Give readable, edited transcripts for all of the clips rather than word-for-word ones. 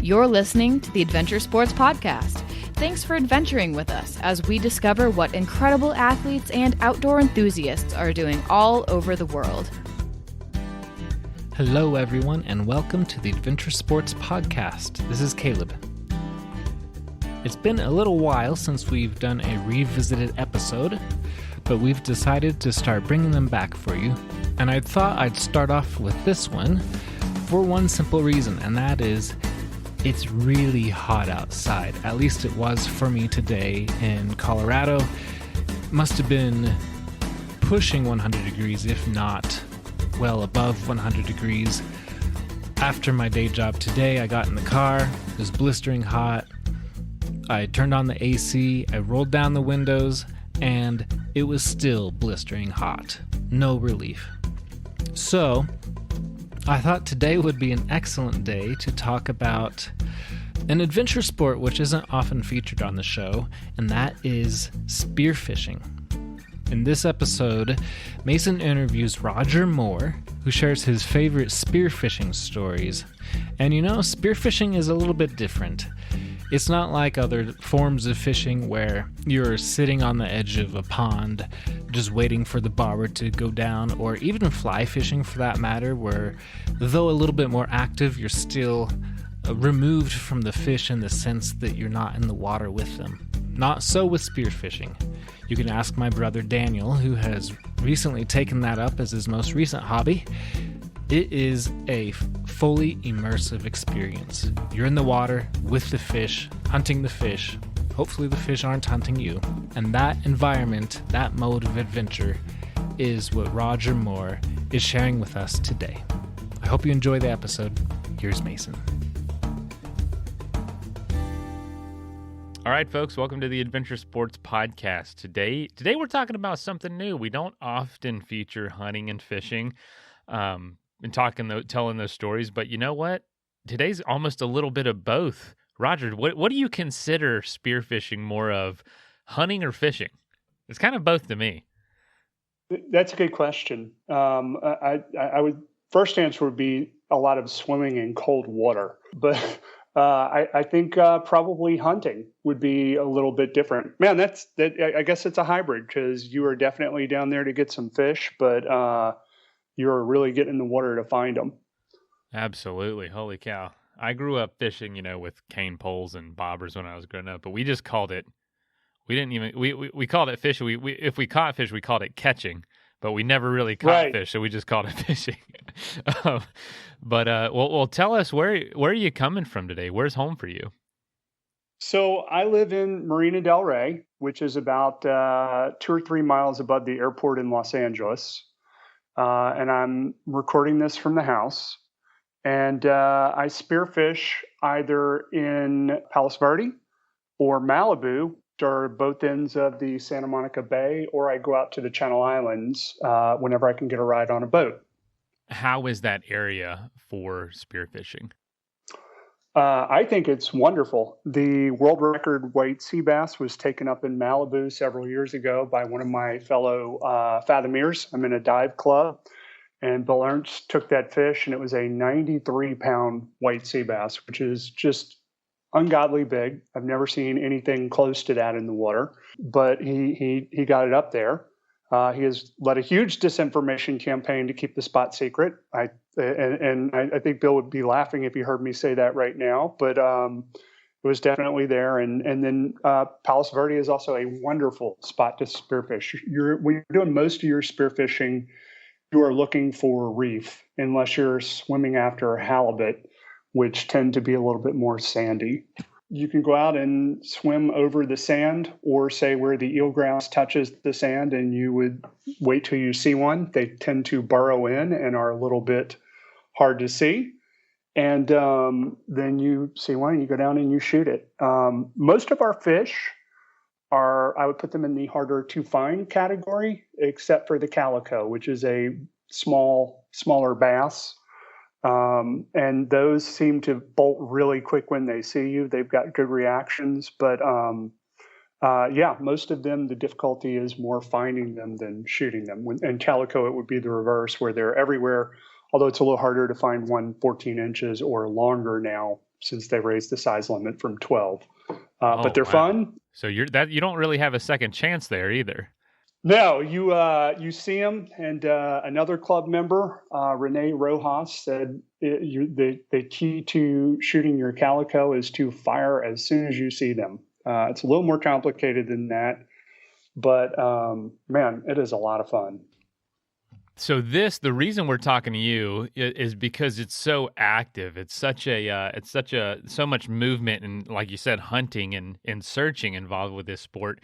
You're listening to the Adventure Sports Podcast. Thanks for adventuring with us as we discover what incredible athletes and outdoor enthusiasts are doing all over the world. Hello, everyone, and welcome to the Adventure Sports Podcast. This is Caleb. It's been a little while since we've done a revisited episode, but we've decided to start bringing them back for you. And I thought I'd start off with this one for one simple reason, and that is it's really hot outside. At least it was for me today in Colorado. Must have been pushing 100 degrees, if not well above 100 degrees. After my day job today, I got in the car. It was blistering hot. I turned on the AC, I rolled down the windows, and it was still blistering hot. No relief. So, I thought today would be an excellent day to talk about an adventure sport which isn't often featured on the show, and that is spearfishing. In this episode, Mason interviews Roger Moore, who shares his favorite spearfishing stories. And you know, spearfishing is a little bit different. It's not like other forms of fishing where you're sitting on the edge of a pond just waiting for the bobber to go down, or even fly fishing for that matter, where though a little bit more active, you're still removed from the fish in the sense that you're not in the water with them. Not so with spearfishing. You can ask my brother Daniel, who has recently taken that up as his most recent hobby. It is a fully immersive experience. You're in the water with the fish, hunting the fish. Hopefully the fish aren't hunting you. And that environment, that mode of adventure, is what Roger Moore is sharing with us today. I hope you enjoy the episode. Here's Mason. All right, folks, welcome to the Adventure Sports Podcast. Today we're talking about something new. We don't often feature hunting and fishing. Telling those stories, but you know what? Today's almost a little bit of both. Roger, what do you consider spearfishing more of, hunting or fishing? It's kind of both to me. That's a good question. I would first answer would be a lot of swimming in cold water, but I think probably hunting would be a little bit different. Man, I guess it's a hybrid because you are definitely down there to get some fish, but you're really getting in the water to find them. Absolutely. Holy cow. I grew up fishing, with cane poles and bobbers when I was growing up, but we just called it, we called it fishing. If we caught fish, we called it catching, but we never really caught fish, so we just called it fishing. Well, tell us, where are you coming from today? Where's home for you? So I live in Marina del Rey, which is about 2 or 3 miles above the airport in Los Angeles. And I'm recording this from the house. And I spearfish either in Palos Verde or Malibu, which are both ends of the Santa Monica Bay, or I go out to the Channel Islands whenever I can get a ride on a boat. How is that area for spearfishing? I think it's wonderful. The world record white sea bass was taken up in Malibu several years ago by one of my fellow Fathomiers. I'm in a dive club, and Bill Ernst took that fish, and it was a 93-pound white sea bass, which is just ungodly big. I've never seen anything close to that in the water, but he got it up there. He has led a huge disinformation campaign to keep the spot secret. I think Bill would be laughing if he heard me say that right now, but it was definitely there. And then Palos Verde is also a wonderful spot to spearfish. When you're doing most of your spearfishing, you are looking for reef, unless you're swimming after halibut, which tend to be a little bit more sandy. You can go out and swim over the sand, or say where the eelgrass touches the sand, and you would wait till you see one. They tend to burrow in and are a little bit hard to see. And then you see one and you go down and you shoot it. Most of our fish I would put them in the harder to find category, except for the calico, which is a smaller bass. And those seem to bolt really quick when they see you. They've got good reactions, but most of them, the difficulty is more finding them than shooting them. And calico, it would be the reverse, where they're everywhere although it's a little harder to find one 14 inches or longer now since they raised the size limit from 12. But they're fun. So you don't really have a second chance there either. No, you see them, and another club member, Renee Rojas, said the key to shooting your calico is to fire as soon as you see them. It's a little more complicated than that, but man, it is a lot of fun. So the reason we're talking to you is because it's so active. It's so much movement and, like you said, hunting and searching involved with this sport.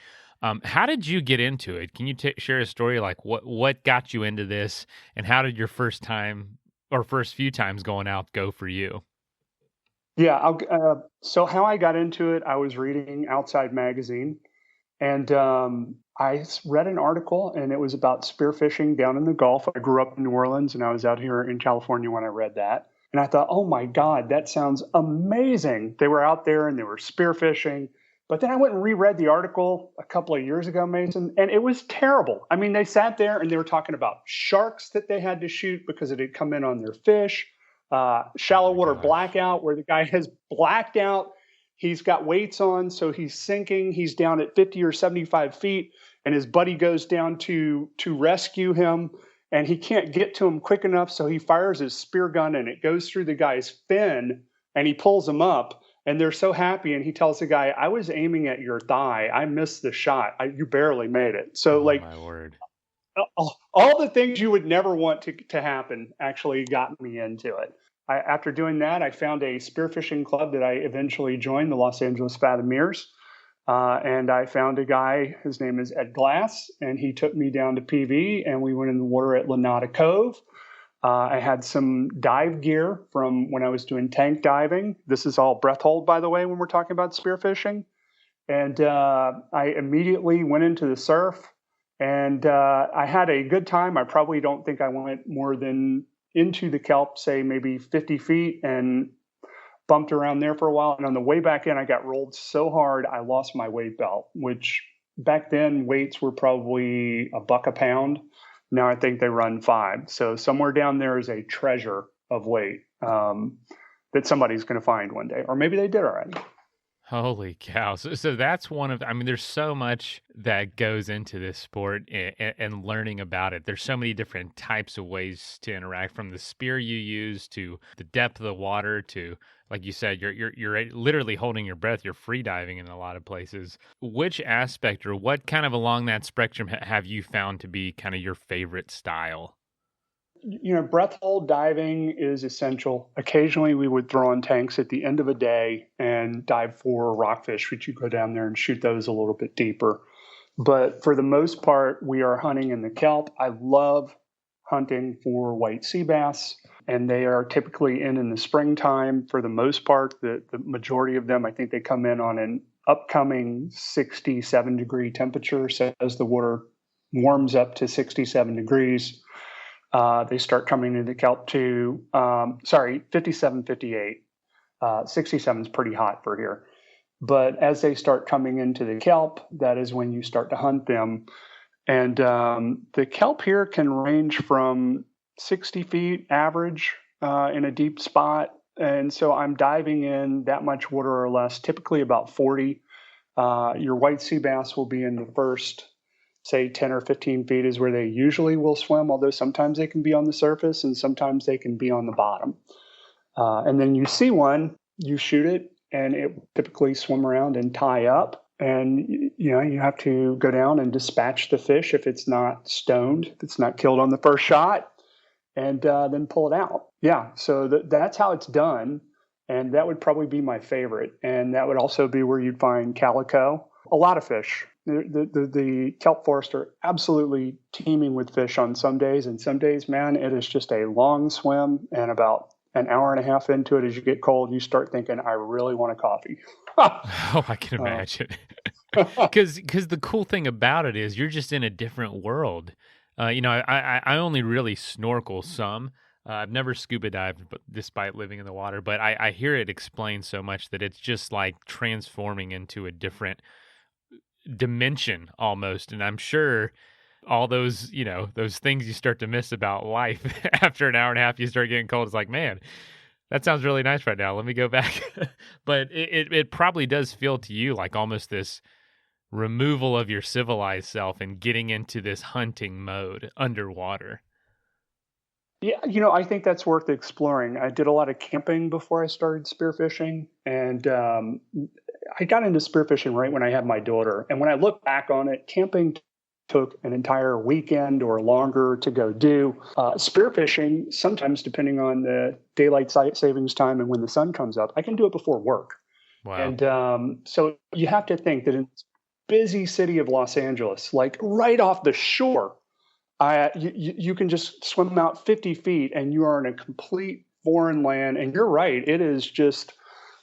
How did you get into it? Can you share a story, like what got you into this, and how did your first time or first few times going out go for you? Yeah, so how I got into it, I was reading Outside Magazine, and I read an article, and it was about spearfishing down in the Gulf. I grew up in New Orleans, and I was out here in California when I read that. And I thought, oh my God, that sounds amazing. They were out there and they were spearfishing. But then I went and reread the article a couple of years ago, Mason, and it was terrible. I mean, they sat there and they were talking about sharks that they had to shoot because it had come in on their fish, shallow water blackout, where the guy has blacked out. He's got weights on, so he's sinking. He's down at 50 or 75 feet, and his buddy goes down to rescue him, and he can't get to him quick enough, so he fires his spear gun, and it goes through the guy's fin, and he pulls him up, and they're so happy, and he tells the guy, I was aiming at your thigh. I missed the shot. You barely made it. So, my word. All the things you would never want to happen actually got me into it. After doing that, I found a spearfishing club that I eventually joined, the Los Angeles Fathomiers. And I found a guy, his name is Ed Glass, and he took me down to PV, and we went in the water at Lanata Cove. I had some dive gear from when I was doing tank diving. This is all breath hold, by the way, when we're talking about spearfishing. And I immediately went into the surf, and I had a good time. I probably don't think I went more than into the kelp, say maybe 50 feet, and bumped around there for a while. And on the way back in, I got rolled so hard, I lost my weight belt, which back then weights were probably $1 a pound. Now I think they run $5. So somewhere down there is a treasure of weight that somebody's going to find one day, or maybe they did already. Holy cow. So that's there's so much that goes into this sport and learning about it. There's so many different types of ways to interact, from the spear you use to the depth of the water to, like you said, you're literally holding your breath. You're free diving in a lot of places. Which aspect or what kind of along that spectrum have you found to be kind of your favorite style? Breath hold diving is essential. Occasionally we would throw on tanks at the end of a day and dive for rockfish, which you go down there and shoot those a little bit deeper. But for the most part, we are hunting in the kelp. I love hunting for white sea bass, and they are typically in the springtime. For the most part, the majority of them, I think they come in on an upcoming 67 degree temperature. So as the water warms up to 67 degrees, they start coming into the kelp to, 57, 58. 67 is pretty hot for here. But as they start coming into the kelp, that is when you start to hunt them. And the kelp here can range from 60 feet average in a deep spot. And so I'm diving in that much water or less, typically about 40. Your white sea bass will be in the first, say 10 or 15 feet is where they usually will swim, although sometimes they can be on the surface and sometimes they can be on the bottom. And then you see one, you shoot it, and it will typically swim around and tie up. And, you have to go down and dispatch the fish if it's not stoned, if it's not killed on the first shot, and then pull it out. Yeah, so that's how it's done. And that would probably be my favorite. And that would also be where you'd find calico, a lot of fish. The kelp forests are absolutely teeming with fish on some days, and some days, man, it is just a long swim, and about an hour and a half into it, as you get cold, you start thinking, I really want a coffee. Oh, I can imagine. Because the cool thing about it is you're just in a different world. I only really snorkel some. I've never scuba dived, despite living in the water, but I hear it explained so much that it's just like transforming into a different dimension almost. And I'm sure all those, those things you start to miss about life after an hour and a half, you start getting cold. It's like, man, that sounds really nice right now. Let me go back. But it probably does feel to you like almost this removal of your civilized self and getting into this hunting mode underwater. Yeah, I think that's worth exploring. I did a lot of camping before I started spearfishing, and I got into spearfishing right when I had my daughter. And when I look back on it, camping took an entire weekend or longer to go do. Spearfishing, sometimes depending on the daylight savings time and when the sun comes up, I can do it before work. Wow. And so you have to think that in the busy city of Los Angeles, like right off the shore, you can just swim out 50 feet and you are in a complete foreign land. And you're right, it is just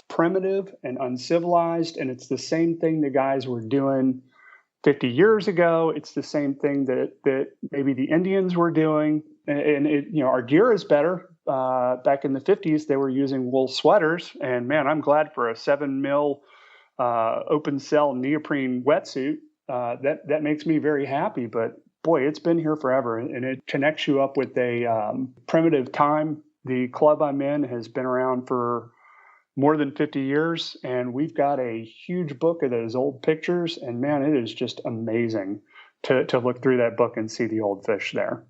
primitive and uncivilized. And it's the same thing the guys were doing 50 years ago. It's the same thing that maybe the Indians were doing. And our gear is better. Back in the 50s, they were using wool sweaters. And man, I'm glad for a 7 mil open cell neoprene wetsuit. That makes me very happy. But boy, it's been here forever, and it connects you up with a primitive time. The club I'm in has been around for more than 50 years, and we've got a huge book of those old pictures, and man, it is just amazing to look through that book and see the old fish there.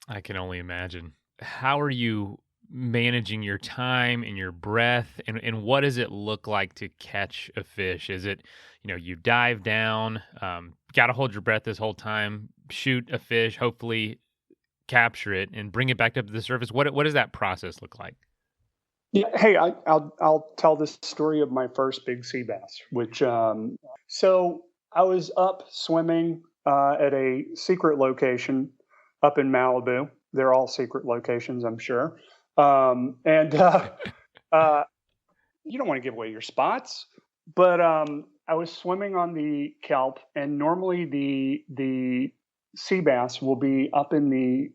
I can only imagine. How are you managing your time and your breath, and what does it look like to catch a fish? Is it, you dive down, got to hold your breath this whole time, shoot a fish, hopefully capture it, and bring it back up to the surface? What does that process look like? Yeah, hey, I'll tell this story of my first big sea bass, which so I was up swimming at a secret location up in Malibu. They're all secret locations, I'm sure. And you don't want to give away your spots, but I was swimming on the kelp, and normally the sea bass will be up in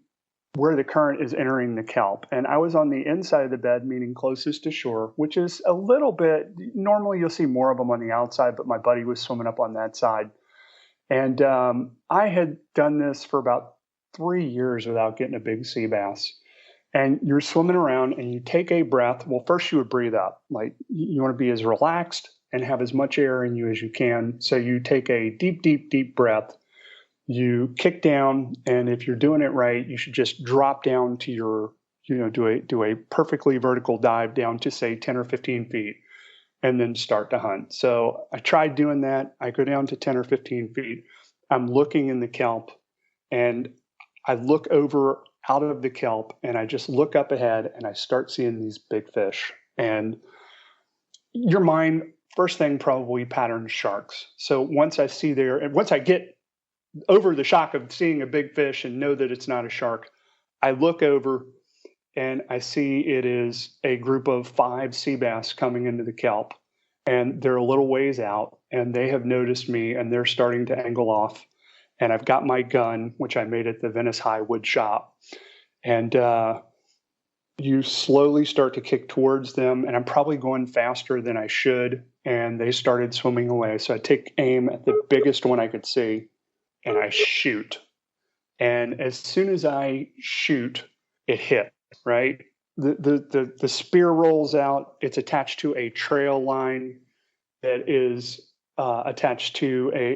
where the current is entering the kelp. And I was on the inside of the bed, meaning closest to shore, which is a little bit, normally you'll see more of them on the outside, but my buddy was swimming up on that side. And I had done this for about 3 years without getting a big sea bass. And you're swimming around and you take a breath. Well, first you would breathe up. Like you want to be as relaxed and have as much air in you as you can. So you take a deep, deep, deep breath. You kick down, and if you're doing it right, you should just drop down to your, do a perfectly vertical dive down to say 10 or 15 feet, and then start to hunt. So I tried doing that. I go down to 10 or 15 feet. I'm looking in the kelp, and I look over out of the kelp, and I just look up ahead, and I start seeing these big fish. And your mind, first thing, probably patterns sharks. So once I get over the shock of seeing a big fish and know that it's not a shark, I look over and I see it is a group of 5 sea bass coming into the kelp, and they're a little ways out, and they have noticed me, and they're starting to angle off. And I've got my gun, which I made at the Venice High wood shop, and you slowly start to kick towards them, and I'm probably going faster than I should, and they started swimming away. So I take aim at the biggest one I could see, and I shoot. And as soon as I shoot, it hit, right? The spear rolls out. It's attached to a trail line that is attached to a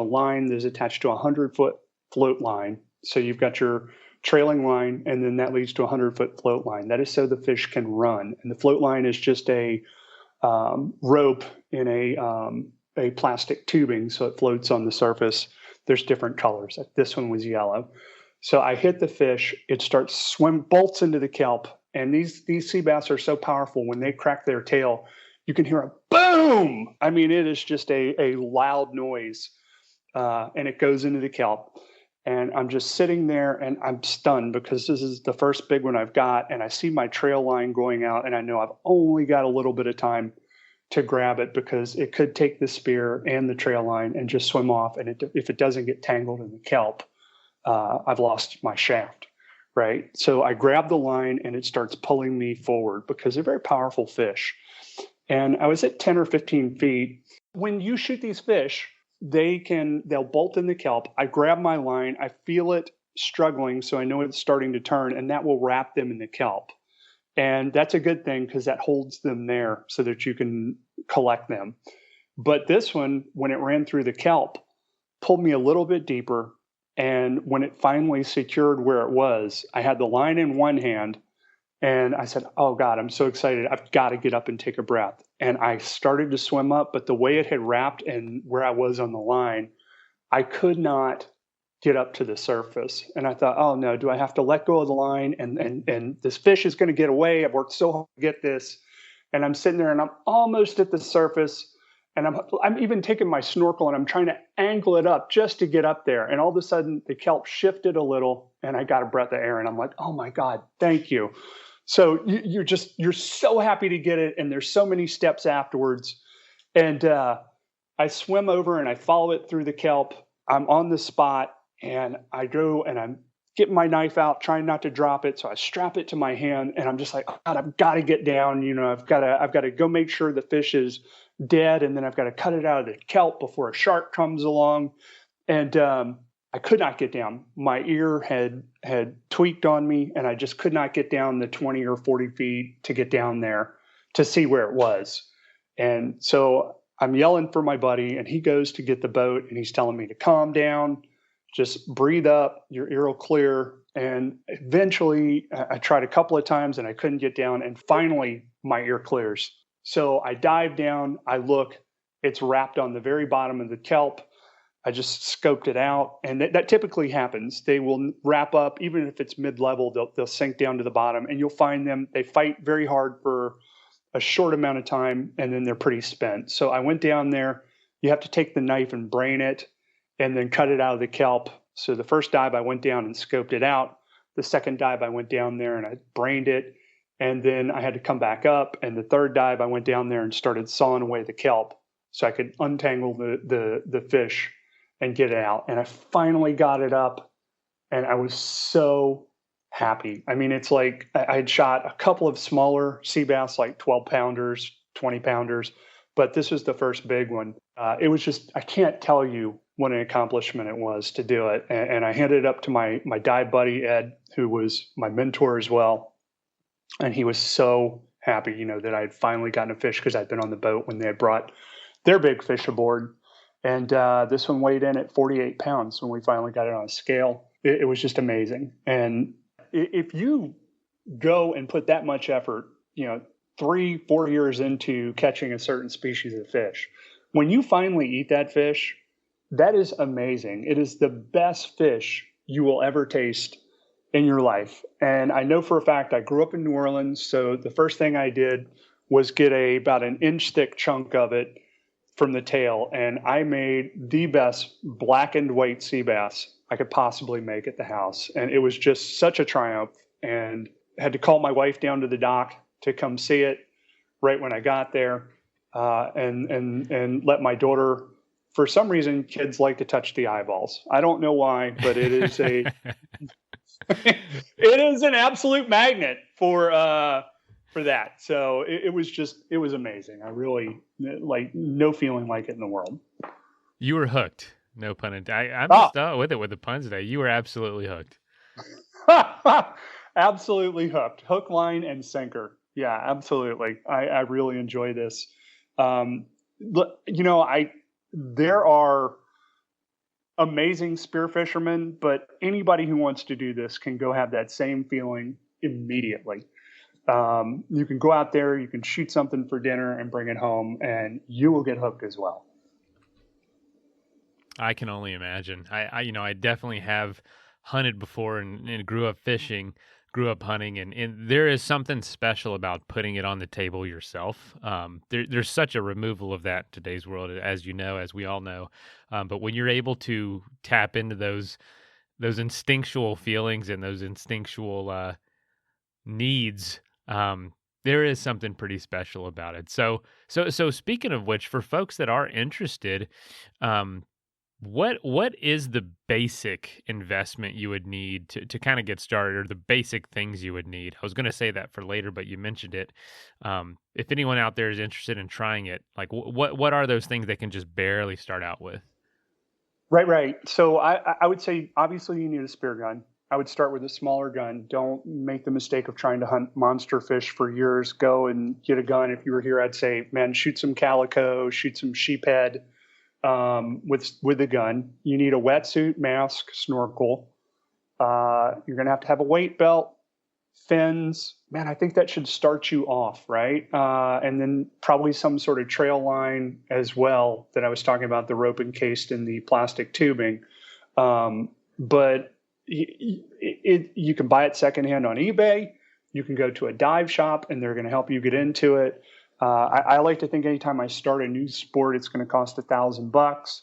line that is attached to a 100-foot float line. So you've got your trailing line, and then that leads to a 100-foot float line. That is so the fish can run. And the float line is just a rope in a plastic tubing, so it floats on the surface. There's different colors. This one was yellow. So I hit the fish. It starts bolts into the kelp. And these sea bass are so powerful. When they crack their tail, you can hear a boom. I mean, it is just a loud noise. And it goes into the kelp. And I'm just sitting there, and I'm stunned because this is the first big one I've got. And I see my trail line going out, and I know I've only got a little bit of time to grab it because it could take the spear and the trail line and just swim off. And if it doesn't get tangled in the kelp, I've lost my shaft, right? So I grab the line, and it starts pulling me forward because they're very powerful fish. And I was at 10 or 15 feet. When you shoot these fish, they'll bolt in the kelp. I grab my line, I feel it struggling, so I know it's starting to turn, and that will wrap them in the kelp. And that's a good thing because that holds them there so that you can collect them. But this one, when it ran through the kelp, pulled me a little bit deeper. And when it finally secured where it was, I had the line in one hand and I said, oh God, I'm so excited. I've got to get up and take a breath. And I started to swim up, but the way it had wrapped and where I was on the line, I could not get up to the surface. And I thought, oh no, do I have to let go of the line? And this fish is going to get away. I've worked so hard to get this. And I'm sitting there and I'm almost at the surface. And I'm even taking my snorkel and I'm trying to angle it up just to get up there. And all of a sudden the kelp shifted a little and I got a breath of air and I'm like, oh my God, thank you. So you're so happy to get it. And there's so many steps afterwards. And I swim over and I follow it through the kelp. I'm on the spot and I go and I'm getting my knife out, trying not to drop it. So I strap it to my hand and I'm just like, oh God, I've got to get down. I've got to go make sure the fish is dead. And then I've got to cut it out of the kelp before a shark comes along. And I could not get down. My ear had tweaked on me and I just could not get down the 20 or 40 feet to get down there to see where it was. And so I'm yelling for my buddy and he goes to get the boat and he's telling me to calm down, just breathe up, your ear will clear. And eventually I tried a couple of times and I couldn't get down. And finally my ear clears. So I dive down, I look, it's wrapped on the very bottom of the kelp. I just scoped it out, and that typically happens. They will wrap up, even if it's mid-level, they'll sink down to the bottom, and you'll find them, they fight very hard for a short amount of time, and then they're pretty spent. So I went down there. You have to take the knife and brain it, and then cut it out of the kelp. So the first dive, I went down and scoped it out. The second dive, I went down there and I brained it, and then I had to come back up. And the third dive, I went down there and started sawing away the kelp so I could untangle the fish and get it out. And I finally got it up and I was so happy. I mean, it's like I had shot a couple of smaller sea bass, like 12 pounders, 20 pounders, but this was the first big one. It was just, I can't tell you what an accomplishment it was to do it. And I handed it up to my dive buddy, Ed, who was my mentor as well. And he was so happy, that I had finally gotten a fish because I'd been on the boat when they had brought their big fish aboard. And this one weighed in at 48 pounds when we finally got it on a scale. It was just amazing. And if you go and put that much effort, 3-4 years into catching a certain species of fish, when you finally eat that fish, that is amazing. It is the best fish you will ever taste in your life. And I know for a fact, I grew up in New Orleans. So the first thing I did was get about an inch thick chunk of it from the tail, and I made the best black and white sea bass I could possibly make at the house. And it was just such a triumph, and had to call my wife down to the dock to come see it right when I got there, and let my daughter, for some reason, kids like to touch the eyeballs. I don't know why, but it is it is an absolute magnet for that. So it was amazing. I really no feeling like it in the world. You were hooked. No pun intended. I'm just with it with the puns today. You were absolutely hooked. Absolutely hooked. Hook, line, and sinker. Yeah, absolutely. I really enjoy this. There are amazing spear fishermen, but anybody who wants to do this can go have that same feeling immediately. You can go out there, you can shoot something for dinner and bring it home, and you will get hooked as well. I can only imagine. I definitely have hunted before and grew up fishing, grew up hunting, and there is something special about putting it on the table yourself. There's such a removal of that in today's world, as we all know. But when you're able to tap into those instinctual feelings and those instinctual needs, there is something pretty special about it. So speaking of which, for folks that are interested, what is the basic investment you would need to kind of get started, or the basic things you would need? I was going to say that for later, but you mentioned it. If anyone out there is interested in trying it, like what are those things they can just barely start out with? Right. So I would say, obviously, you need a spear gun. I would start with a smaller gun. Don't make the mistake of trying to hunt monster fish for years. Go and get a gun. If you were here, I'd say, man, shoot some calico, shoot some sheephead with a gun. You need a wetsuit, mask, snorkel. You're going to have a weight belt, fins. Man, I think that should start you off, right? And then probably some sort of trail line as well that I was talking about, the rope encased in the plastic tubing. But you can buy it secondhand on eBay. You can go to a dive shop and they're going to help you get into it. I like to think anytime I start a new sport, it's going to cost $1,000.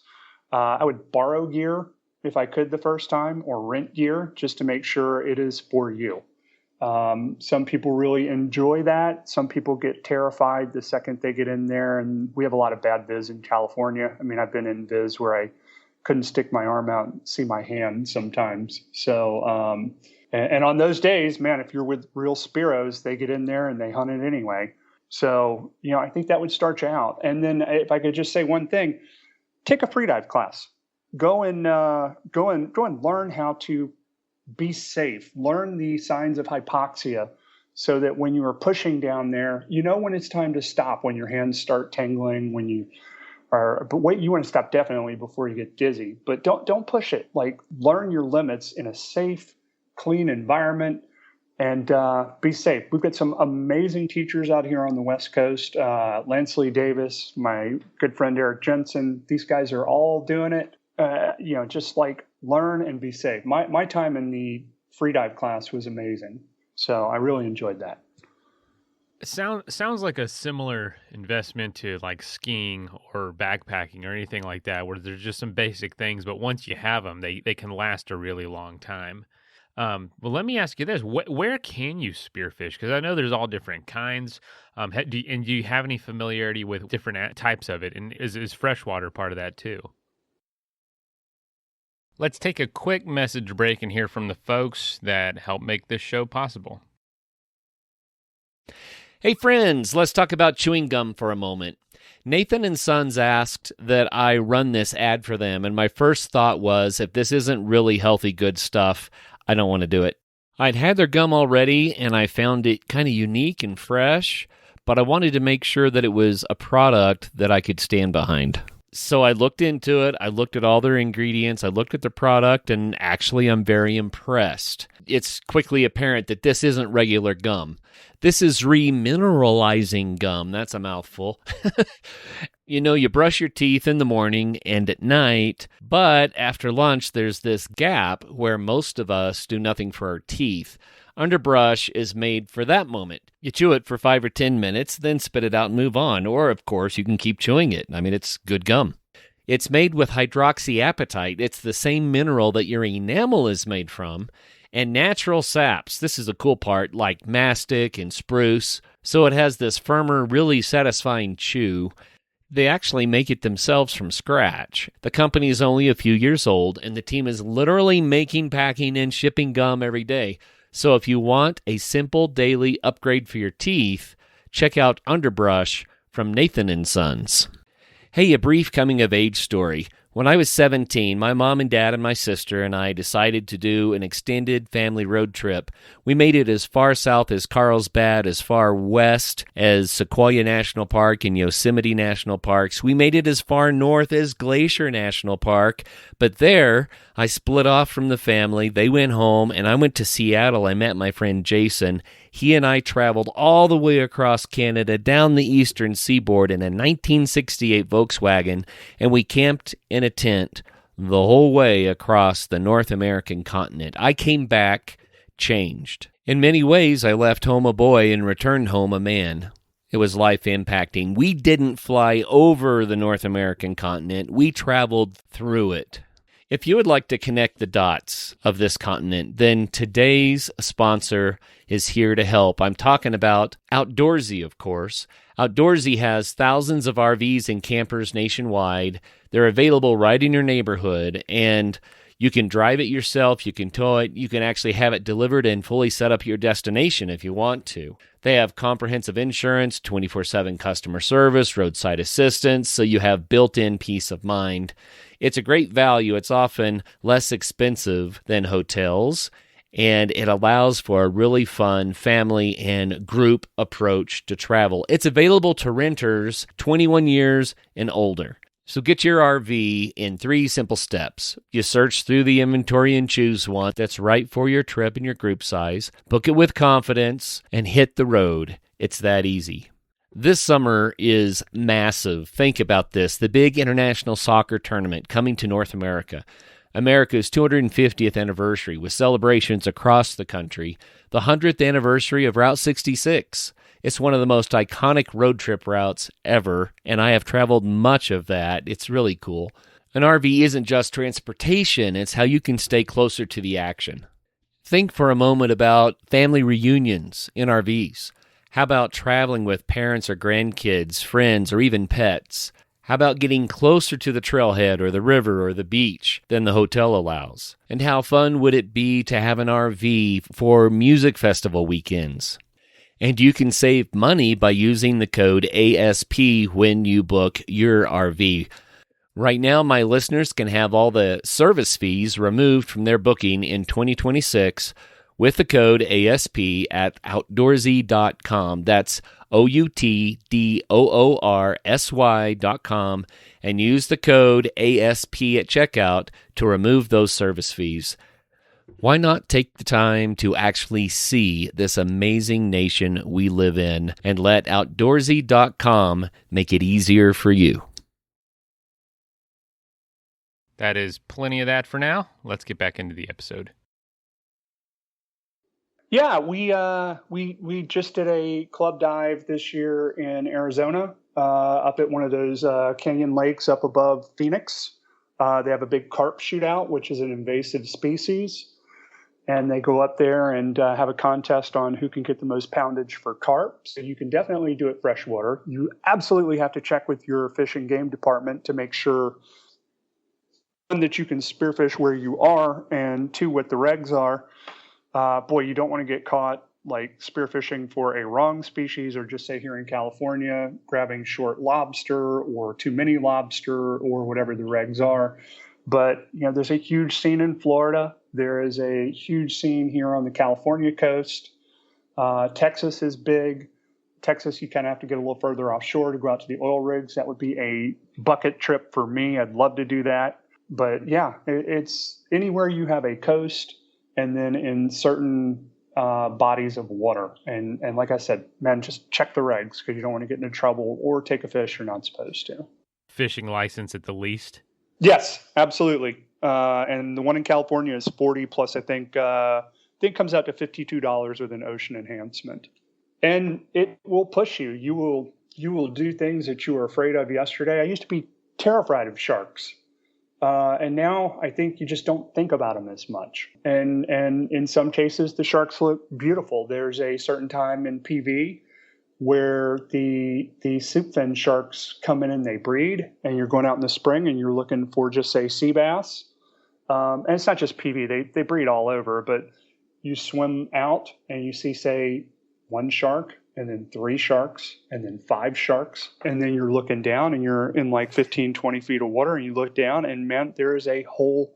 I would borrow gear if I could the first time, or rent gear just to make sure it is for you. Some people really enjoy that. Some people get terrified the second they get in there, and we have a lot of bad viz in California. I mean, I've been in viz where I couldn't stick my arm out and see my hand sometimes. So, and on those days, man, if you're with real Spearos, they get in there and they hunt it anyway. So, I think that would start you out. And then if I could just say one thing, take a freedive class. Go and learn how to be safe. Learn the signs of hypoxia so that when you are pushing down there, when it's time to stop, when your hands start tingling, but wait, you want to stop definitely before you get dizzy, but don't push it. Like, learn your limits in a safe, clean environment, and be safe. We've got some amazing teachers out here on the West Coast. Lansley Davis, my good friend Eric Jensen, these guys are all doing it. Just like learn and be safe. My time in the freedive class was amazing. So I really enjoyed that. Sounds like a similar investment to like skiing or backpacking or anything like that, where there's just some basic things, but once you have them, they can last a really long time. Well, let me ask you this: where can you spearfish? Because I know there's all different kinds. Do you have any familiarity with different types of it? And is freshwater part of that too? Let's take a quick message break and hear from the folks that help make this show possible. Hey friends, let's talk about chewing gum for a moment. Nathan and Sons asked that I run this ad for them, and my first thought was, if this isn't really healthy, good stuff, I don't want to do it. I'd had their gum already, and I found it kind of unique and fresh, but I wanted to make sure that it was a product that I could stand behind. So I looked into it, I looked at all their ingredients, I looked at the product, and actually I'm very impressed. It's quickly apparent that this isn't regular gum. This is remineralizing gum. That's a mouthful. You brush your teeth in the morning and at night, but after lunch there's this gap where most of us do nothing for our teeth. Underbrush is made for that moment. You chew it for 5 or 10 minutes, then spit it out and move on. Or, of course, you can keep chewing it. I mean, it's good gum. It's made with hydroxyapatite. It's the same mineral that your enamel is made from. And natural saps. This is a cool part, like mastic and spruce. So it has this firmer, really satisfying chew. They actually make it themselves from scratch. The company is only a few years old, and the team is literally making, packing, and shipping gum every day. So if you want a simple daily upgrade for your teeth, check out Underbrush from Nathan and Sons. Hey, a brief coming-of-age story. When I was 17, my mom and dad and my sister and I decided to do an extended family road trip. We made it as far south as Carlsbad, as far west as Sequoia National Park and Yosemite National Parks. We made it as far north as Glacier National Park. But there, I split off from the family. They went home, and I went to Seattle. I met my friend Jason. He and I traveled all the way across Canada, down the eastern seaboard in a 1968 Volkswagen, and we camped in a tent the whole way across the North American continent. I came back changed. In many ways, I left home a boy and returned home a man. It was life-impacting. We didn't fly over the North American continent. We traveled through it. If you would like to connect the dots of this continent, then today's sponsor is here to help. I'm talking about Outdoorsy, of course. Outdoorsy has thousands of RVs and campers nationwide. They're available right in your neighborhood, and You can drive it yourself, you can tow it, you can actually have it delivered and fully set up your destination if you want to. They have comprehensive insurance, 24/7 customer service, roadside assistance, so you have built-in peace of mind. It's a great value. It's often less expensive than hotels, and it allows for a really fun family and group approach to travel. It's available to renters 21 years and older. So get your RV in 3 simple steps. You search through the inventory and choose one that's right for your trip and your group size. Book it with confidence and hit the road. It's that easy. This summer is massive. Think about this. The big international soccer tournament coming to North America. America's 250th anniversary with celebrations across the country. The 100th anniversary of Route 66. It's one of the most iconic road trip routes ever, and I have traveled much of that. It's really cool. An RV isn't just transportation, it's how you can stay closer to the action. Think for a moment about family reunions in RVs. How about traveling with parents or grandkids, friends, or even pets? How about getting closer to the trailhead or the river or the beach than the hotel allows? And how fun would it be to have an RV for music festival weekends? And you can save money by using the code ASP when you book your RV. Right now, my listeners can have all the service fees removed from their booking in 2026 with the code ASP at outdoorsy.com. That's OUTDOORSY.com, and use the code ASP at checkout to remove those service fees. Why not take the time to actually see this amazing nation we live in and let outdoorsy.com make it easier for you? That is plenty of that for now. Let's get back into the episode. Yeah, we just did a club dive this year in Arizona, up at one of those canyon lakes up above Phoenix. They have a big carp shootout, which is an invasive species. And they go up there and have a contest on who can get the most poundage for carp. So you can definitely do it freshwater. You absolutely have to check with your fish and game department to make sure, one, that you can spearfish where you are, and 2, what the regs are. Boy, you don't want to get caught like spearfishing for a wrong species, or just say here in California, grabbing short lobster or too many lobster or whatever the regs are. But, there's a huge scene in Florida. There is a huge scene here on the California coast. Texas is big. Texas, you kind of have to get a little further offshore to go out to the oil rigs. That would be a bucket trip for me. I'd love to do that. But yeah, it's anywhere you have a coast, and then in certain bodies of water. And like I said, man, just check the regs, because you don't want to get into trouble or take a fish you're not supposed to. Fishing license at the least? Yes, absolutely. And the one in California is $40 plus, I think comes out to $52 with an ocean enhancement. And it will push you. You will do things that you were afraid of yesterday. I used to be terrified of sharks. And now I think you just don't think about them as much. And in some cases, the sharks look beautiful. There's a certain time in PV where the soup fin sharks come in and they breed, and you're going out in the spring and you're looking for just, say, sea bass. And it's not just PV, they breed all over, but you swim out and you see, say, 1 shark, and then 3 sharks, and then 5 sharks. And then you're looking down and you're in like 15, 20 feet of water, and you look down and, man, there is a whole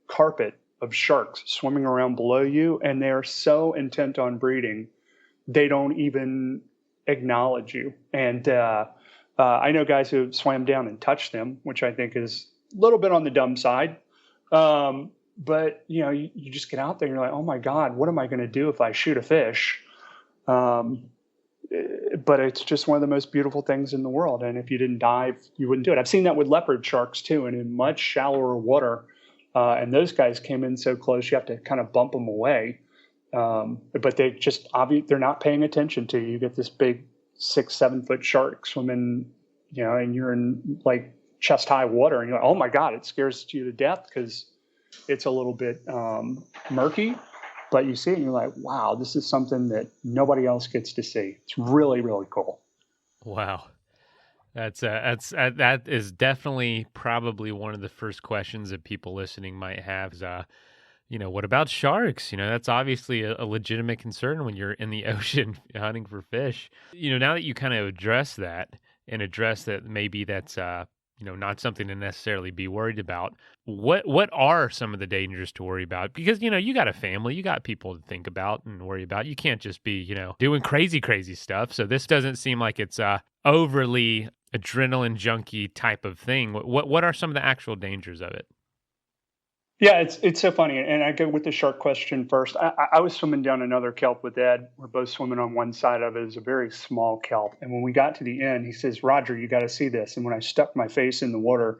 carpet of sharks swimming around below you. And they are so intent on breeding, they don't even acknowledge you. And I know guys who swam down and touched them, which I think is a little bit on the dumb side. But you just get out there and you're like, oh my God, what am I going to do if I shoot a fish? But it's just one of the most beautiful things in the world. And if you didn't dive, you wouldn't do it. I've seen that with leopard sharks too, and in much shallower water. And those guys came in so close, you have to kind of bump them away. But they just they're not paying attention to you. You get this big 6-7 foot shark swimming, and you're in like chest high water, and you're like, oh my God, it scares you to death because it's a little bit murky. But you see it and you're like, wow, this is something that nobody else gets to see. It's really, really cool. Wow. That is definitely probably one of the first questions that people listening might have is, what about sharks? That's obviously a legitimate concern when you're in the ocean hunting for fish. Now that you kind of address that and address that maybe that's, not something to necessarily be worried about. What are some of the dangers to worry about? Because, you got a family, you got people to think about and worry about. You can't just be, doing crazy stuff. So this doesn't seem like it's overly adrenaline junkie type of thing. What are some of the actual dangers of it? Yeah, it's so funny, and I go with the shark question first. I was swimming down another kelp with Ed. We're both swimming on one side of it. It's a very small kelp, and when we got to the end, he says, "Roger, you got to see this." And when I stuck my face in the water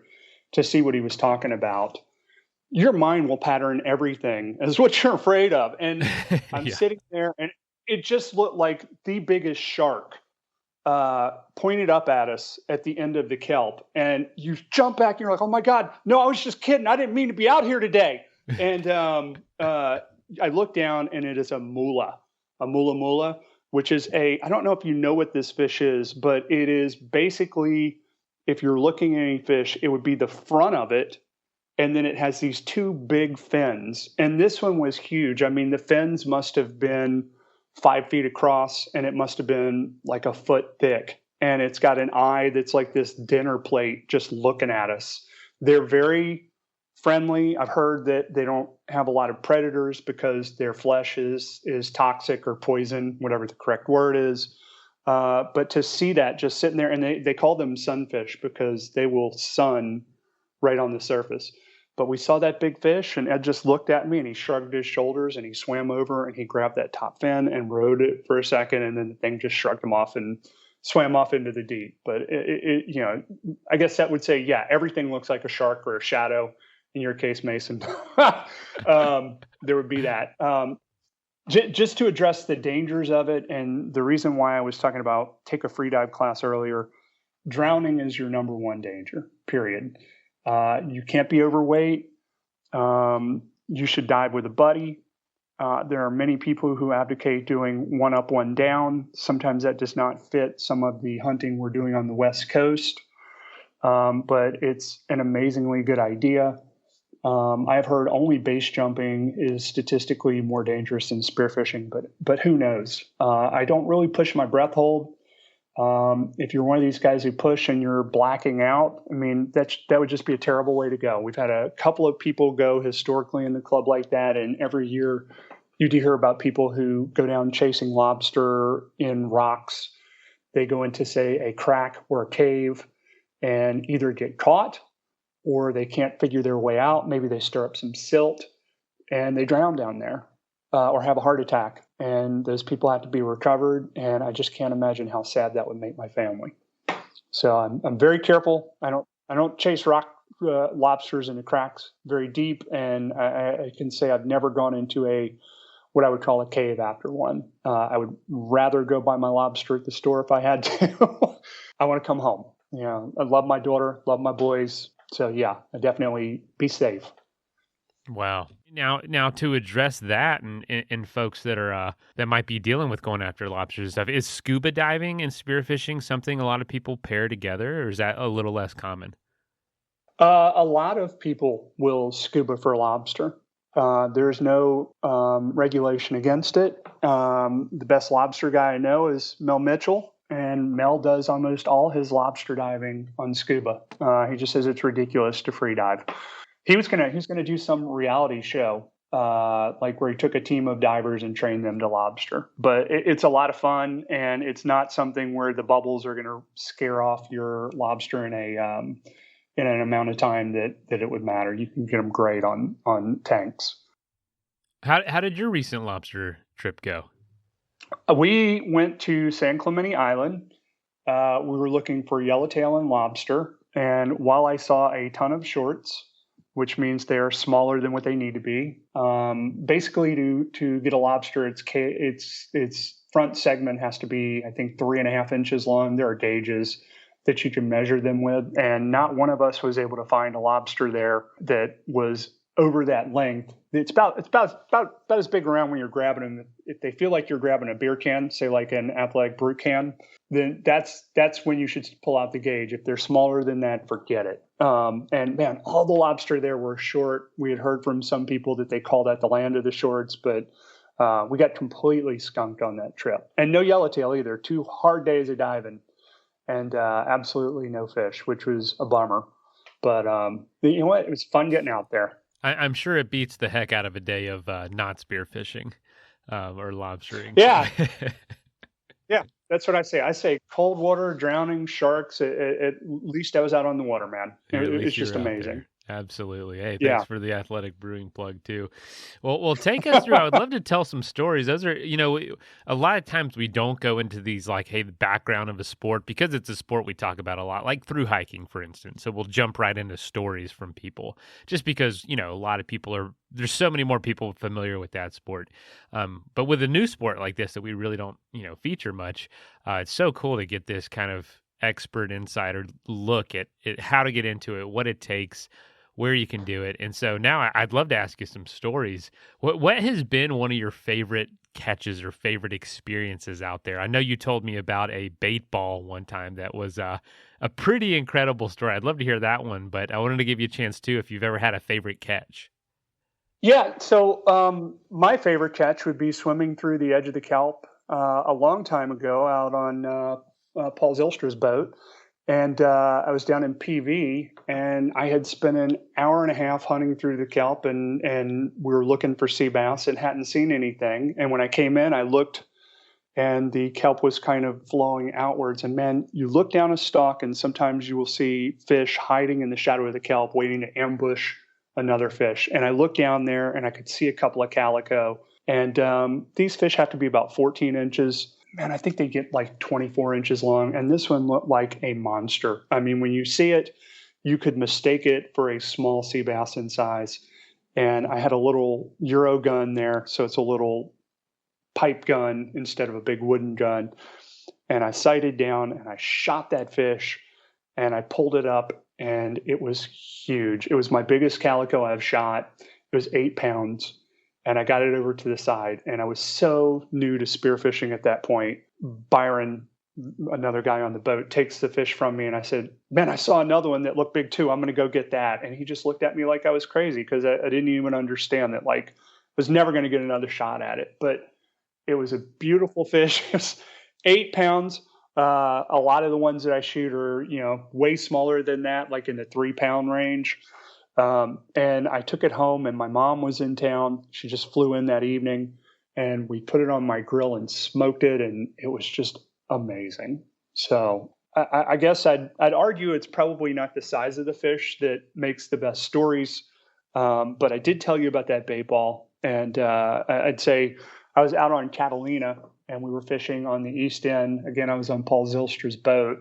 to see what he was talking about, your mind will pattern everything as what you're afraid of. And I'm Yeah. sitting there, and it just looked like the biggest shark pointed up at us at the end of the kelp, and you jump back and you're like, "Oh my God, no, I was just kidding. I didn't mean to be out here today." And I look down, and it is a mula, which is I don't know if you know what this fish is, but it is basically, if you're looking at any fish, it would be the front of it. And then it has these two big fins. And this one was huge. I mean, the fins must have been 5 feet across, and it must have been like a foot thick. And it's got an eye that's like this dinner plate just looking at us. They're very friendly. I've heard that they don't have a lot of predators because their flesh is toxic or poison, whatever the correct word is. But to see that just sitting there, and they call them sunfish because they will sun right on the surface. But we saw that big fish, and Ed just looked at me, and he shrugged his shoulders, and he swam over, and he grabbed that top fin and rode it for a second, and then the thing just shrugged him off and swam off into the deep. But I guess that would say, yeah, everything looks like a shark or a shadow. In your case, Mason, there would be that. Just to address the dangers of it, and the reason why I was talking about take a free dive class earlier, drowning is your number one danger, period. You can't be overweight. You should dive with a buddy. There are many people who advocate doing one up, one down. Sometimes that does not fit some of the hunting we're doing on the West Coast. But it's an amazingly good idea. I've heard only base jumping is statistically more dangerous than spearfishing, but who knows? I don't really push my breath hold. If you're one of these guys who push and you're blacking out, I mean, that would just be a terrible way to go. We've had a couple of people go historically in the club like that, and every year you do hear about people who go down chasing lobster in rocks. They go into, say, a crack or a cave and either get caught or they can't figure their way out. Maybe they stir up some silt and they drown down there. Or have a heart attack, and those people have to be recovered. And I just can't imagine how sad that would make my family. So I'm very careful. I don't chase rock lobsters in the cracks very deep, and I can say I've never gone into what I would call a cave after one. I would rather go buy my lobster at the store if I had to. I want to come home. I love my daughter, love my boys. So yeah, I definitely be safe. Wow. Now to address that and folks that are that might be dealing with going after lobsters and stuff, is scuba diving and spearfishing something a lot of people pair together, or is that a little less common? A lot of people will scuba for lobster. There's no regulation against it. The best lobster guy I know is Mel Mitchell, and Mel does almost all his lobster diving on scuba. He just says it's ridiculous to free dive. He was gonna do some reality show, like where he took a team of divers and trained them to lobster. But it's a lot of fun, and it's not something where the bubbles are gonna scare off your lobster in an amount of time that it would matter. You can get them great on tanks. How did your recent lobster trip go? We went to San Clemente Island. We were looking for yellowtail and lobster, and while I saw a ton of shorts, which means they're smaller than what they need to be. Basically, to get a lobster, its front segment has to be, I think, 3.5 inches long. There are gauges that you can measure them with, and not one of us was able to find a lobster there that was over that length. It's about as big around when you're grabbing them. If they feel like you're grabbing a beer can, say like an Athletic Brute can, then that's when you should pull out the gauge. If they're smaller than that, forget it. And man, all the lobster there were short. We had heard from some people that they call that the land of the shorts, but we got completely skunked on that trip. And no yellowtail either. 2 hard days of diving and absolutely no fish, which was a bummer. But you know what? It was fun getting out there. I'm sure it beats the heck out of a day of not spearfishing or lobstering. Yeah. Yeah, that's what I say. I say cold water, drowning, sharks. At least I was out on the water, man. It's just amazing. Absolutely. Hey, thanks for the Athletic Brewing plug too. Well, take us through. I would love to tell some stories. Those are, a lot of times we don't go into these like, hey, the background of a sport because it's a sport we talk about a lot, like through hiking, for instance. So we'll jump right into stories from people just because, a lot of people there's so many more people familiar with that sport. But with a new sport like this that we really don't, feature much, it's so cool to get this kind of expert insider look at how to get into it, what it takes, where you can do it. And so now I'd love to ask you some stories. What has been one of your favorite catches or favorite experiences out there? I know you told me about a bait ball one time that was a pretty incredible story. I'd love to hear that one, but I wanted to give you a chance too if you've ever had a favorite catch. Yeah, so my favorite catch would be swimming through the edge of the kelp a long time ago out on Paul Zylstra's boat. And I was down in PV, and I had spent an hour and a half hunting through the kelp, and we were looking for sea bass and hadn't seen anything. And when I came in, I looked, and the kelp was kind of flowing outwards. And man, you look down a stalk, and sometimes you will see fish hiding in the shadow of the kelp, waiting to ambush another fish. And I looked down there, and I could see a couple of calico. And these fish have to be about 14 inches. Man, I think they get like 24 inches long. And this one looked like a monster. I mean, when you see it, you could mistake it for a small sea bass in size. And I had a little Euro gun there. So it's a little pipe gun instead of a big wooden gun. And I sighted down and I shot that fish and I pulled it up and it was huge. It was my biggest calico I've shot. It was 8 pounds. And I got it over to the side. And I was so new to spearfishing at that point. Byron, another guy on the boat, takes the fish from me. And I said, man, I saw another one that looked big too. I'm going to go get that. And he just looked at me like I was crazy because I didn't even understand that, like, I was never going to get another shot at it. But it was a beautiful fish. It was 8 pounds. A lot of the ones that I shoot are, way smaller than that, like in the 3 pound range. And I took it home and my mom was in town. She just flew in that evening and we put it on my grill and smoked it. And it was just amazing. So I guess I'd argue it's probably not the size of the fish that makes the best stories. But I did tell you about that bait ball. And I'd say I was out on Catalina and we were fishing on the east end. Again, I was on Paul Zylstra's boat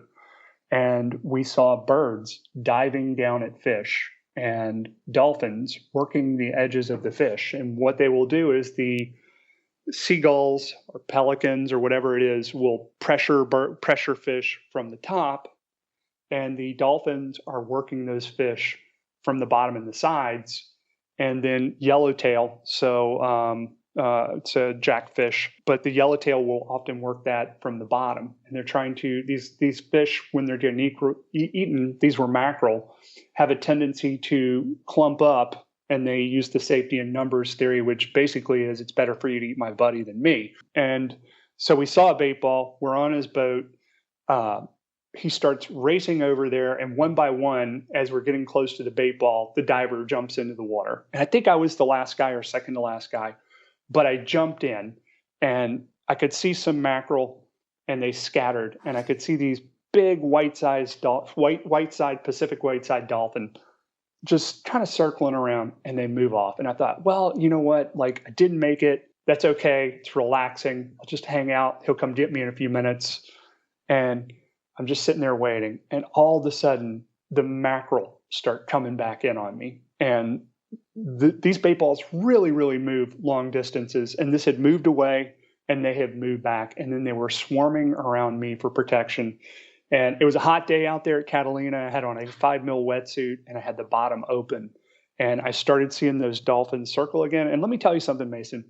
and we saw birds diving down at fish and dolphins working the edges of the fish. And what they will do is the seagulls or pelicans or whatever it is will pressure fish from the top, and the dolphins are working those fish from the bottom and the sides. And then yellowtail, so it's a jackfish, but the yellowtail will often work that from the bottom. And they're trying to, these fish, when they're getting eaten, these were mackerel, have a tendency to clump up, and they use the safety in numbers theory, which basically is it's better for you to eat my buddy than me. And so we saw a bait ball. We're on his boat. He starts racing over there, and one by one, as we're getting close to the bait ball, the diver jumps into the water. And I think I was the last guy or second to last guy. But I jumped in and I could see some mackerel and they scattered, and I could see these big white-side Pacific white-side dolphin just kind of circling around, and they move off. And I thought, well, you know what? Like, I didn't make it. That's okay. It's relaxing. I'll just hang out. He'll come get me in a few minutes. And I'm just sitting there waiting. And all of a sudden, the mackerel start coming back in on me. And these bait balls really, really move long distances. And this had moved away and they had moved back. And then they were swarming around me for protection. And it was a hot day out there at Catalina. I had on a 5 mil wetsuit and I had the bottom open. And I started seeing those dolphins circle again. And let me tell you something, Mason.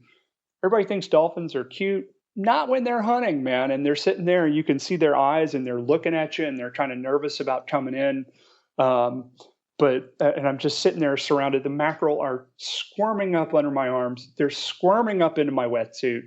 Everybody thinks dolphins are cute. Not when they're hunting, man. And they're sitting there and you can see their eyes and they're looking at you and they're kind of nervous about coming in. And I'm just sitting there surrounded. The mackerel are squirming up under my arms. They're squirming up into my wetsuit.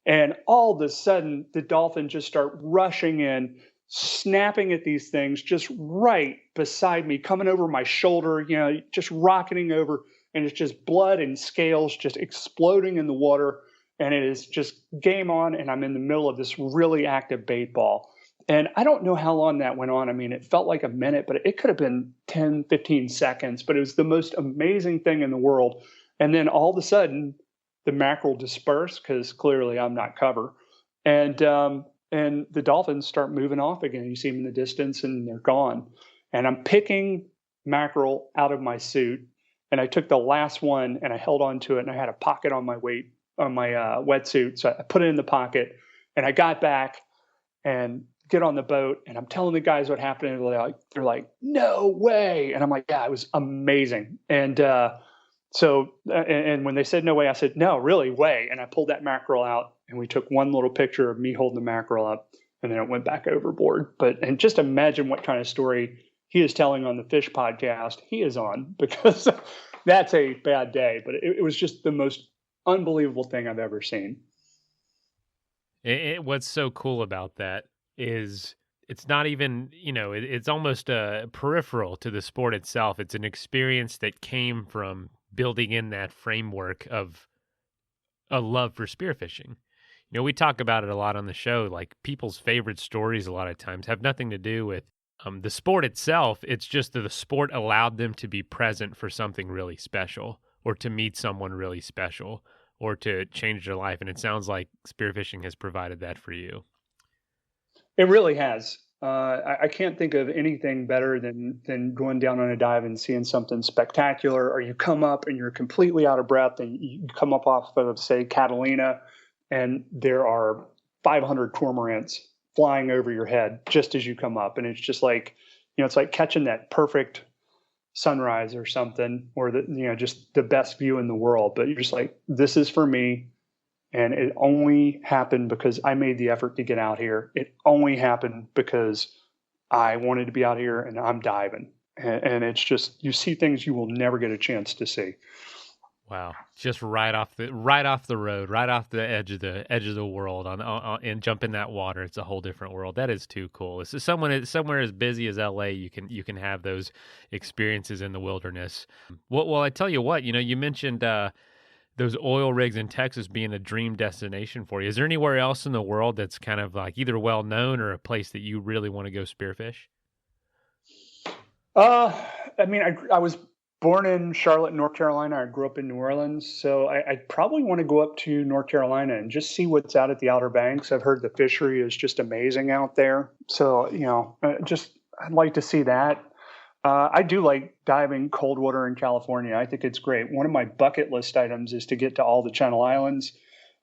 And all of a sudden, the dolphin just start rushing in, snapping at these things just right beside me, coming over my shoulder, just rocketing over. And it's just blood and scales just exploding in the water. And it is just game on. And I'm in the middle of this really active bait ball. And I don't know how long that went on. I mean, it felt like a minute, but it could have been 10, 15 seconds. But it was the most amazing thing in the world. And then all of a sudden, the mackerel disperse because clearly I'm not cover. And the dolphins start moving off again. You see them in the distance and they're gone. And I'm picking mackerel out of my suit. And I took the last one and I held on to it and I had a pocket on my wetsuit. So I put it in the pocket and I got back and get on the boat and I'm telling the guys what happened. And they're like, no way. And I'm like, yeah, it was amazing. And when they said no way, I said, no, really, way. And I pulled that mackerel out and we took one little picture of me holding the mackerel up and then it went back overboard. And just imagine what kind of story he is telling on the fish podcast he is on, because that's a bad day. But it was just the most unbelievable thing I've ever seen. What's so cool about that is it's not even, it's almost peripheral to the sport itself. It's an experience that came from building in that framework of a love for spearfishing. We talk about it a lot on the show, like people's favorite stories a lot of times have nothing to do with the sport itself. It's just that the sport allowed them to be present for something really special or to meet someone really special or to change their life. And it sounds like spearfishing has provided that for you. It really has. I can't think of anything better than going down on a dive and seeing something spectacular, or you come up and you're completely out of breath and you come up off of, say, Catalina, and there are 500 cormorants flying over your head just as you come up. And it's just like, it's like catching that perfect sunrise or something, or just the best view in the world. But you're just like, this is for me. And it only happened because I made the effort to get out here. It only happened because I wanted to be out here and I'm diving. And it's just, you see things you will never get a chance to see. Wow. Just right off the road, right off the edge of the world on and jump in that water. It's a whole different world. That is too cool. It's somewhere as busy as LA, you can have those experiences in the wilderness. Well, I tell you what, you mentioned those oil rigs in Texas being a dream destination for you. Is there anywhere else in the world that's kind of like either well known or a place that you really want to go spearfish? I was born in Charlotte, North Carolina. I grew up in New Orleans. So I'd probably want to go up to North Carolina and just see what's out at the Outer Banks. I've heard the fishery is just amazing out there. So, I'd like to see that. I do like diving cold water in California. I think it's great. One of my bucket list items is to get to all the Channel Islands.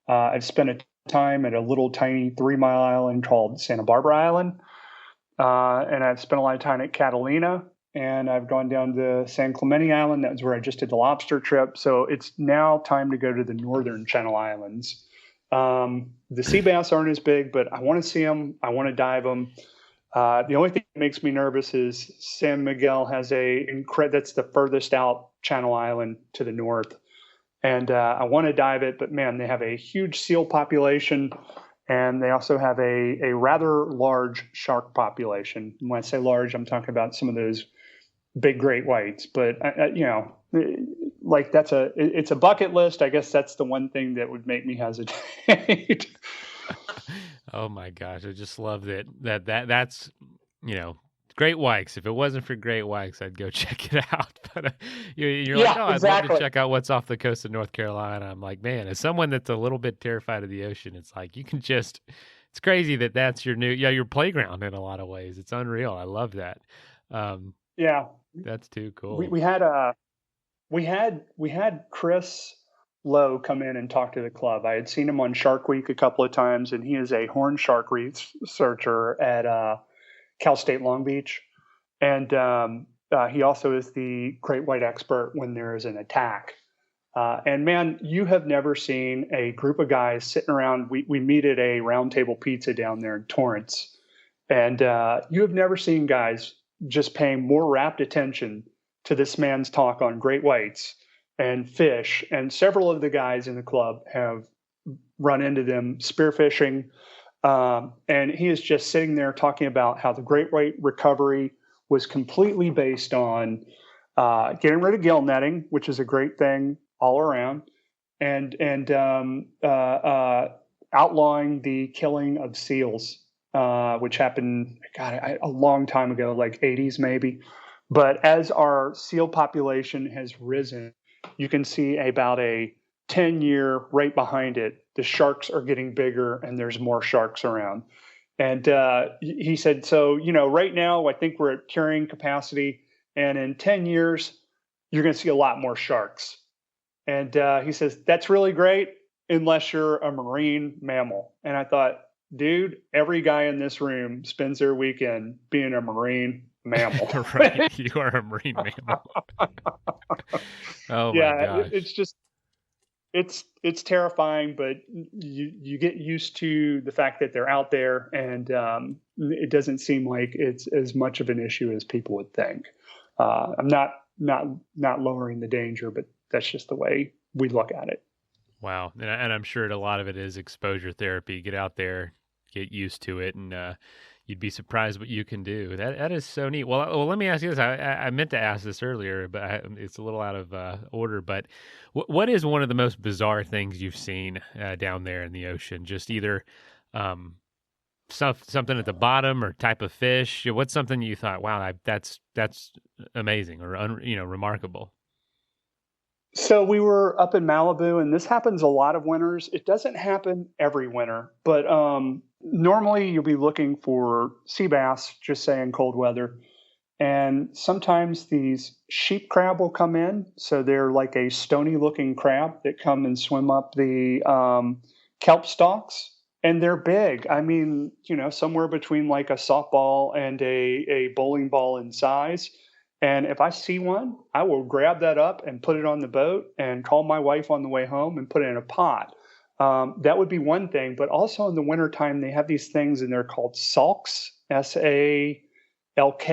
I've spent a time at a little tiny 3-mile island called Santa Barbara Island. And I've spent a lot of time at Catalina. And I've gone down to San Clemente Island. That's where I just did the lobster trip. So it's now time to go to the northern Channel Islands. The sea bass aren't as big, but I want to see them. I want to dive them. The only thing that makes me nervous is San Miguel has that's the furthest out Channel Island to the north. And I want to dive it, but man, they have a huge seal population and they also have a rather large shark population. And when I say large, I'm talking about some of those big great whites, but it's a bucket list. I guess that's the one thing that would make me hesitate. Oh my gosh, I just love that's great whites. If it wasn't for great whites, I'd go check it out. But you're like, oh, I'd love to check out what's off the coast of North Carolina. I'm like, man, as someone that's a little bit terrified of the ocean, it's like it's crazy that's your your playground in a lot of ways. It's unreal. I love that. Yeah, that's too cool. We had Chris Lowe come in and talk to the club. I had seen him on Shark Week a couple of times, and he is a horn shark researcher at Cal State Long Beach. And he also is the great white expert when there is an attack. And man, you have never seen a group of guys sitting around. We meet at a round table pizza down there in Torrance. And you have never seen guys just paying more rapt attention to this man's talk on great whites and fish. And several of the guys in the club have run into them spearfishing. And he is just sitting there talking about how the great white recovery was completely based on getting rid of gill netting, which is a great thing all around, and outlawing the killing of seals, which happened, God, a long time ago, like 80s maybe. But as our seal population has risen, you can see about a 10-year right behind it, the sharks are getting bigger and there's more sharks around. And he said, so, right now I think we're at carrying capacity, and in 10 years, you're going to see a lot more sharks. And he says, that's really great unless you're a marine mammal. And I thought, dude, every guy in this room spends their weekend being a marine mammal. Right. You are a marine mammal. Oh, yeah, my gosh. it's just, it's terrifying, but you get used to the fact that they're out there, and it doesn't seem like it's as much of an issue as people would think. I'm not lowering the danger, but that's just the way we look at it. Wow. And I'm sure a lot of it is exposure therapy. Get out there, get used to it, and you'd be surprised what you can do. That is so neat. Well, let me ask you this. I meant to ask this earlier, but it's a little out of order. But what is one of the most bizarre things you've seen down there in the ocean? Just either something at the bottom or type of fish. What's something you thought, wow, that's amazing or remarkable? So we were up in Malibu, and this happens a lot of winters. It doesn't happen every winter, but normally you'll be looking for sea bass, just say in cold weather. And sometimes these sheep crab will come in. So they're like a stony looking crab that come and swim up the kelp stalks. And they're big. I mean, somewhere between like a softball and a bowling ball in size. And if I see one, I will grab that up and put it on the boat and call my wife on the way home and put it in a pot. That would be one thing. But also in the wintertime, they have these things, and they're called salks, SALK.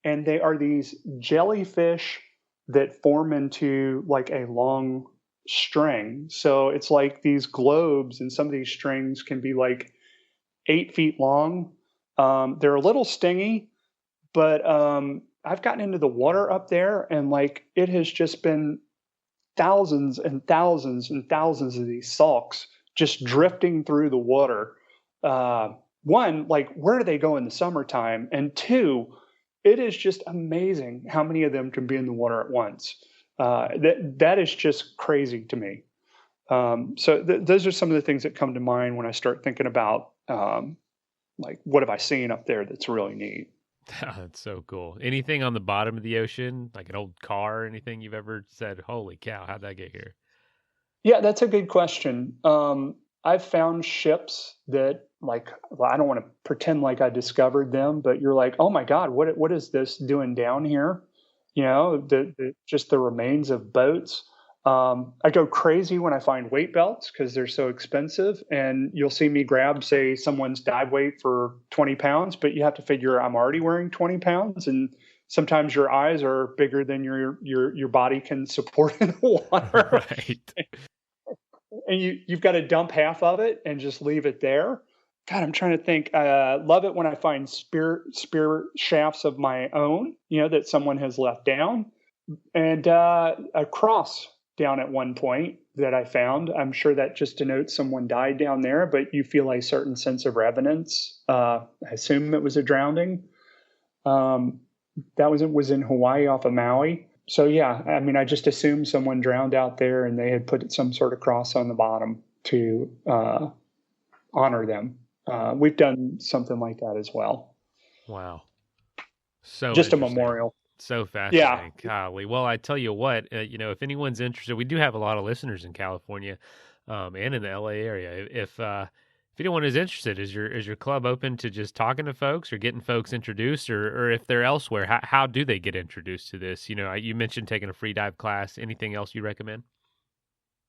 And they are these jellyfish that form into like a long string. So it's like these globes, and some of these strings can be like 8 feet long. They're a little stingy, but I've gotten into the water up there, and like it has just been thousands and thousands and thousands of these salks just drifting through the water. One, like, where do they go in the summertime? And two, it is just amazing how many of them can be in the water at once. That is just crazy to me. So those are some of the things that come to mind when I start thinking about like, what have I seen up there that's really neat? Oh, that's so cool. Anything on the bottom of the ocean, like an old car or anything you've ever said, holy cow, how'd that get here? Yeah, that's a good question. I've found ships that, like, well, I don't want to pretend like I discovered them, but you're like, oh my God, what is this doing down here? Just the remains of boats. I go crazy when I find weight belts because they're so expensive, and you'll see me grab, say, someone's dive weight for 20 pounds, but you have to figure I'm already wearing 20 pounds, and sometimes your eyes are bigger than your body can support in the water. Right. And you've got to dump half of it and just leave it there. God, I'm trying to think. Love it when I find spear shafts of my own, that someone has left down, and a cross down at one point that I found. I'm sure that just denotes someone died down there, but you feel a certain sense of reverence. I assume it was a drowning. That was in Hawaii off of Maui. So yeah, I mean, I just assumed someone drowned out there and they had put some sort of cross on the bottom to honor them. We've done something like that as well. Wow. So just a memorial. So fascinating. Yeah. Golly. Well, I tell you what, if anyone's interested, we do have a lot of listeners in California and in the LA area. If if anyone is interested, is your club open to just talking to folks or getting folks introduced, or if they're elsewhere, how do they get introduced to this? You mentioned taking a free dive class. Anything else you recommend?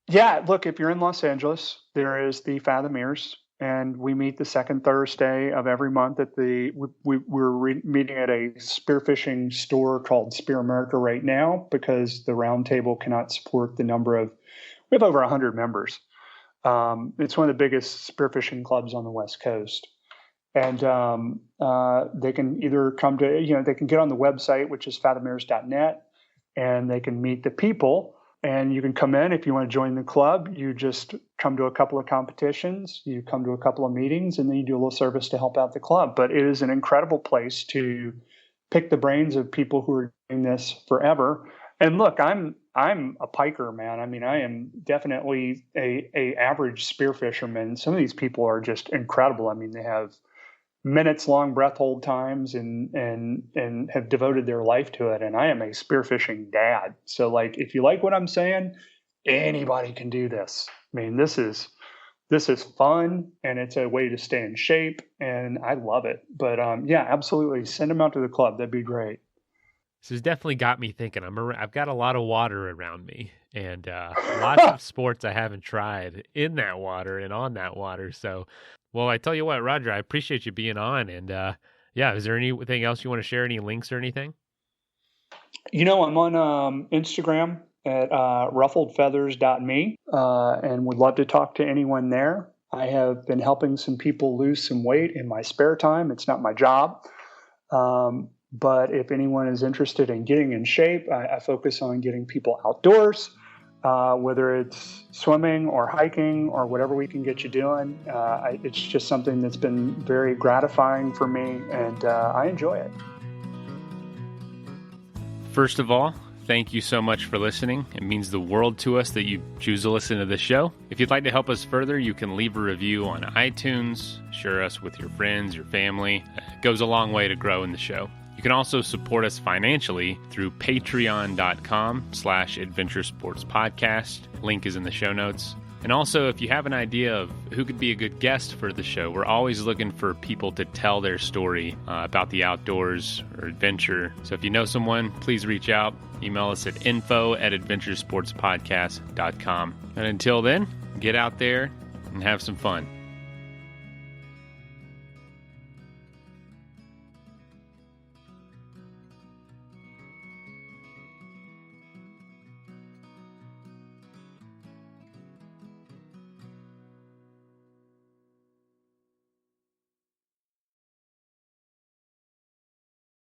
Yeah, look, if you're in Los Angeles, there is the Fathomiers, and we meet the second Thursday of every month at we're meeting at a spearfishing store called Spear America right now because the roundtable cannot support the number of. We have over 100 members. It's one of the biggest spearfishing clubs on the West Coast. And they can either come to, they can get on the website, which is fathomiers.net, and they can meet the people. And you can come in if you want to join the club. You just come to a couple of competitions, you come to a couple of meetings, and then you do a little service to help out the club. But it is an incredible place to pick the brains of people who are doing this forever. And look, I'm a piker, man. I mean, I am definitely a average spear fisherman. Some of these people are just incredible. I mean, they have minutes long breath hold times and have devoted their life to it. And I am a spearfishing dad. So like, if you like what I'm saying, anybody can do this. I mean, this is fun and it's a way to stay in shape and I love it. But yeah, absolutely. Send them out to the club. That'd be great. This has definitely got me thinking. I've got a lot of water around me and lots of sports I haven't tried in that water and on that water. So, well, I tell you what, Roger, I appreciate you being on. And yeah, is there anything else you want to share? Any links or anything? I'm on Instagram at ruffledfeathers.me and would love to talk to anyone there. I have been helping some people lose some weight in my spare time. It's not my job. But if anyone is interested in getting in shape, I focus on getting people outdoors, whether it's swimming or hiking or whatever we can get you doing. It's just something that's been very gratifying for me, and I enjoy it. First of all, thank you so much for listening. It means the world to us that you choose to listen to this show. If you'd like to help us further, you can leave a review on iTunes, share us with your friends, your family. It goes a long way to grow in the show. You can also support us financially through patreon.com/adventuresportspodcast. Link is in the show notes. And also, if you have an idea of who could be a good guest for the show, we're always looking for people to tell their story about the outdoors or adventure. So if you know someone, please reach out. Email us at info@adventuresportspodcast.com. And until then, get out there and have some fun.